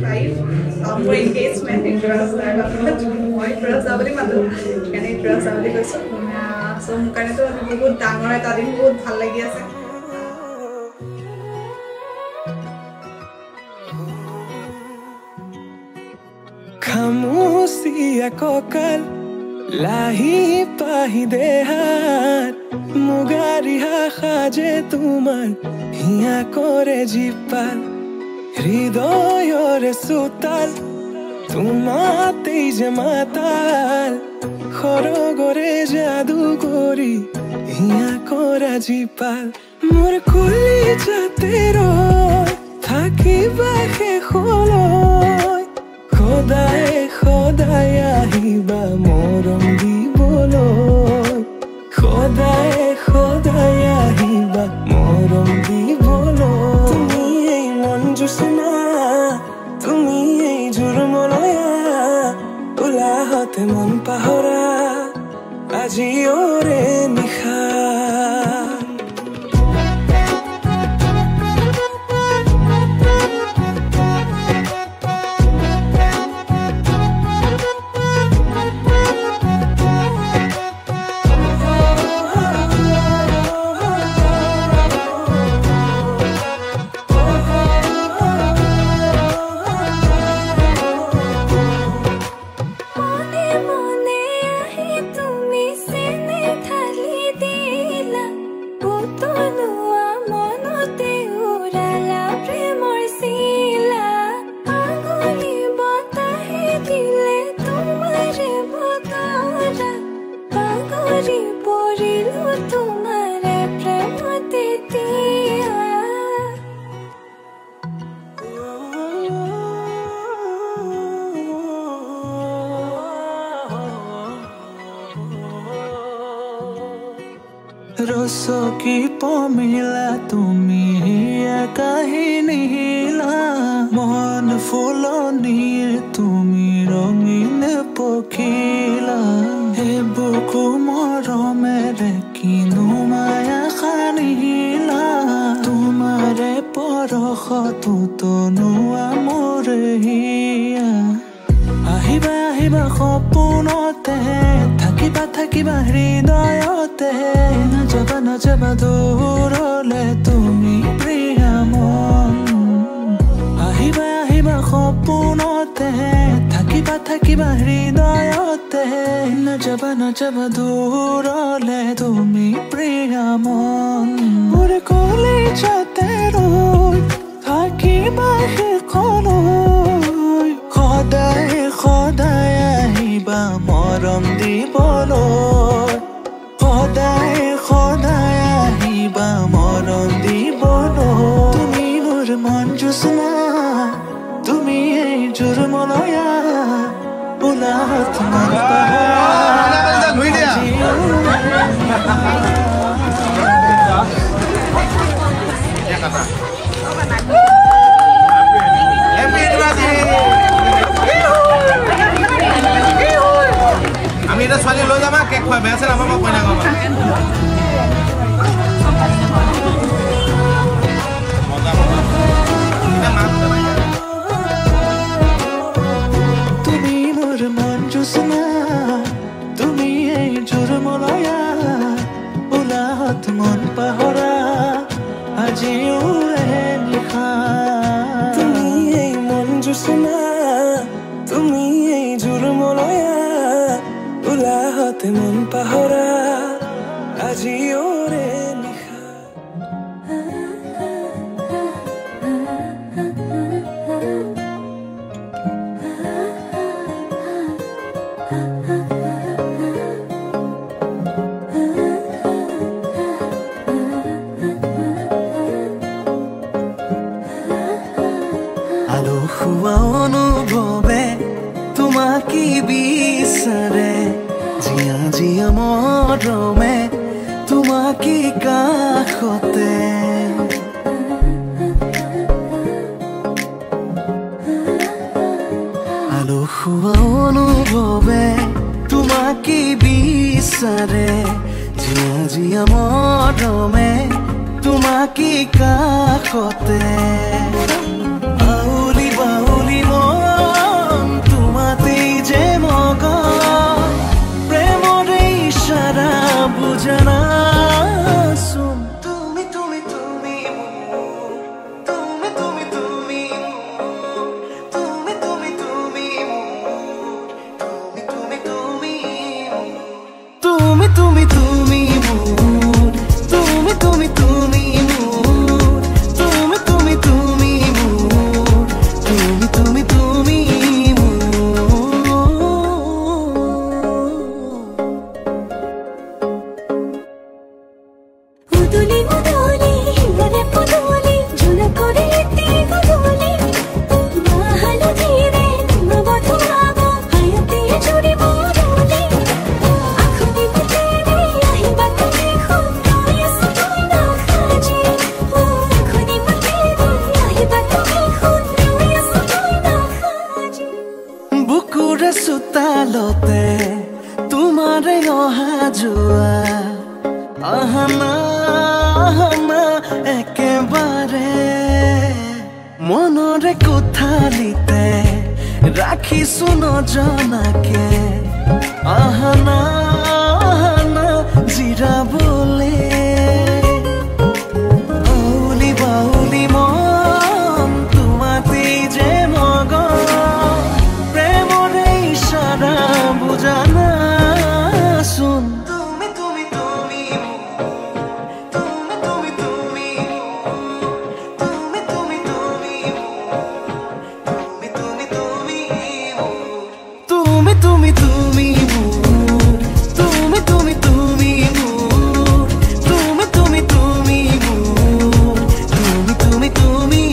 life মোৰ engagement interest মই interest বুলি মাতোঁ সেইকাৰণে ইণ্টাৰেষ্ট বুলি কৈছোঁ চ' মোৰ কাৰণেতো বহুত ডাঙৰ এটা দিন বহুত ভাল লাগি আছে খামোচিয়া কঁকাল লাহি পাহি দেহাত মুগাৰিহা সাজে তোমাৰ হিয়া কৰে জীপাল হৃদয়ৰে চোতাল তোমাতেই যে মাতাল সৰগৰে যাদু কৰি হিয়া কৰা জীপাল মোৰ কুলি যাতে ৰয় থাকিবা শেষলৈ সদায় সদায় আহিবা মৰম দিবলৈ সদায় সদায় আহিবা মৰম দিবলৈ তুমি এই মন জোচনা তুমি এই জোৰমলয়া ওলাহতে মন পাহৰা আজি ওৰে নিশা ৰসকি পমিলা তুমি কাহিনী হিলা মন ফুলনিৰ তুমি ৰঙীন পখিলা হে বুকু মৰমেৰে কিনো মায়া খানিলা তোমাৰে পৰশতো তনুৱা মোৰ হিয়া আহিবা আহিবা সপোনতে থাকিবা থাকিবা হৃদয়তে নাযাবা নাযাবা দূৰলে তুমি প্ৰিয়া মন আহিবা আহিবা সপোনতে থাকিবা থাকিবা হৃদয়তে নাযাবা নাযাবা দূৰলে তুমি প্ৰিয়া মন মোৰ কলিজাতে ৰৈ থাকিবা শেষলৈ সদায় সদায় আহিবা মৰম দিবলৈ সদায় সদায় আহিবা মৰম দিবলৈ তুমি মোৰ মন জোচনা তুমি এই জোৰমলয়া ওলাহত মন আমি এটা ছোৱালী লৈ যাবা কেক খুৱাই বেয়া আছে আমাৰ কইনা গাব তুমি মোৰ মন জোচনা তুমি এই জোৰমলয়া ওলাহত মন পাহৰা আজিও নিশা তুমি এই মন জোচনা তুমি এই জোৰমলয়া ওলাহতে মন পাহৰা আজি ওৰে নিশা আলসুৱা অনুভৱে তোমাকে বিচাৰে জিয়া জিয়া মৰমে তোমাকে কাষতে আলসুৱা অনুভৱে তোমাকে বিচাৰে জিয়া জিয়া মৰমে তোমাকে কাষতে আউলি বাউলি আহানা আহানা একেবাৰে মনৰে কোঠালিতে ৰাখিছো নজনাকে আহানা আহানা জিৰাবলে বাউলি বাউলি মন তোমাতে যে মগ প্ৰেমৰে ইশাৰা বুজানা শুন তুমি তুমি তুমি তুমি তুমি তুমি তুমি তুমি তুমি তুমি তুমি তুমি তুমি তুমি তুমি